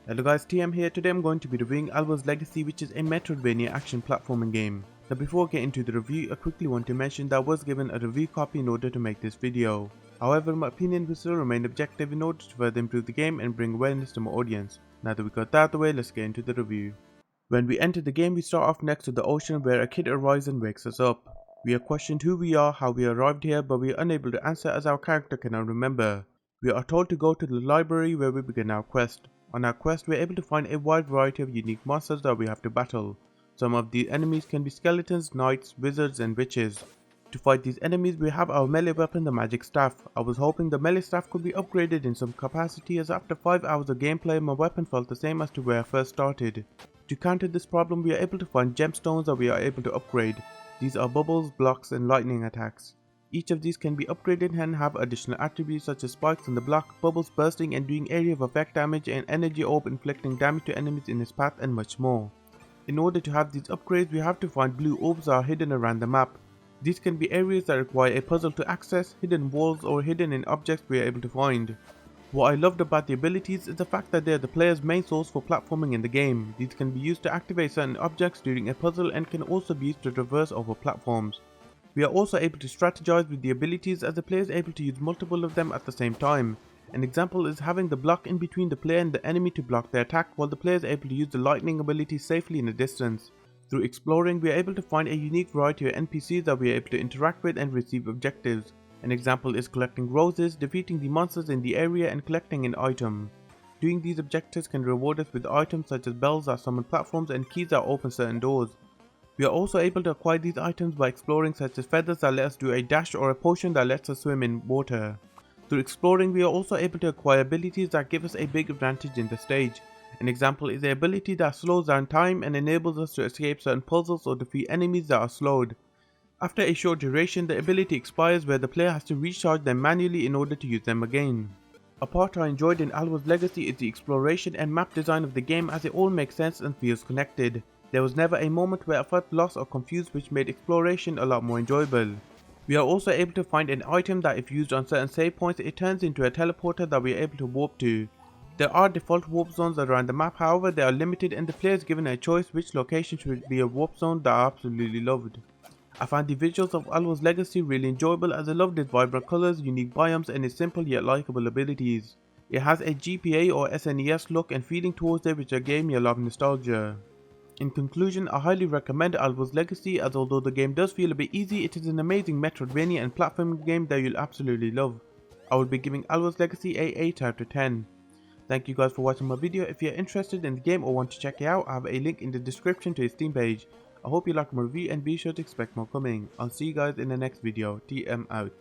Hello guys, TM here. Today I'm going to be reviewing Alwa's Legacy, which is a Metroidvania action platforming game. Now before getting into the review, I quickly want to mention that I was given a review copy in order to make this video. However, my opinion will still remain objective in order to further improve the game and bring awareness to my audience. Now that we got that out of the way, let's get into the review. When we enter the game, we start off next to the ocean where a kid arrives and wakes us up. We are questioned who we are, how we arrived here, but we are unable to answer as our character cannot remember. We are told to go to the library where we begin our quest. On our quest, we are able to find a wide variety of unique monsters that we have to battle. Some of the enemies can be skeletons, knights, wizards and witches. To fight these enemies, we have our melee weapon, the magic staff. I was hoping the melee staff could be upgraded in some capacity, as after 5 hours of gameplay my weapon felt the same as to where I first started. To counter this problem, we are able to find gemstones that we are able to upgrade. These are bubbles, blocks and lightning attacks. Each of these can be upgraded and have additional attributes such as spikes on the block, bubbles bursting and doing area of effect damage, and energy orb inflicting damage to enemies in its path, and much more. In order to have these upgrades, we have to find blue orbs that are hidden around the map. These can be areas that require a puzzle to access, hidden walls or hidden in objects we are able to find. What I loved about the abilities is the fact that they are the player's main source for platforming in the game. These can be used to activate certain objects during a puzzle and can also be used to traverse over platforms. We are also able to strategize with the abilities, as the player is able to use multiple of them at the same time. An example is having the block in between the player and the enemy to block their attack, while the player is able to use the lightning ability safely in a distance. Through exploring, we are able to find a unique variety of NPCs that we are able to interact with and receive objectives. An example is collecting roses, defeating the monsters in the area and collecting an item. Doing these objectives can reward us with items such as bells that summon platforms and keys that open certain doors. We are also able to acquire these items by exploring, such as feathers that let us do a dash or a potion that lets us swim in water. Through exploring, we are also able to acquire abilities that give us a big advantage in the stage. An example is the ability that slows down time and enables us to escape certain puzzles or defeat enemies that are slowed. After a short duration, the ability expires, where the player has to recharge them manually in order to use them again. A part I enjoyed in Alwa's Legacy is the exploration and map design of the game, as it all makes sense and feels connected. There was never a moment where I felt lost or confused, which made exploration a lot more enjoyable. We are also able to find an item that, if used on certain save points, it turns into a teleporter that we are able to warp to. There are default warp zones around the map, however they are limited and the player is given a choice which location should be a warp zone that I absolutely loved. I found the visuals of Alwa's Legacy really enjoyable, as I loved its vibrant colours, unique biomes and its simple yet likeable abilities. It has a GPA or SNES look and feeling towards it, which gave me a lot of nostalgia. In conclusion, I highly recommend Alwa's Legacy, as although the game does feel a bit easy, it is an amazing Metroidvania and platforming game that you'll absolutely love. I will be giving Alwa's Legacy a 8 out of 10. Thank you guys for watching my video. If you are interested in the game or want to check it out, I have a link in the description to its Steam page. I hope you liked my review and be sure to expect more coming. I'll see you guys in the next video. TM out.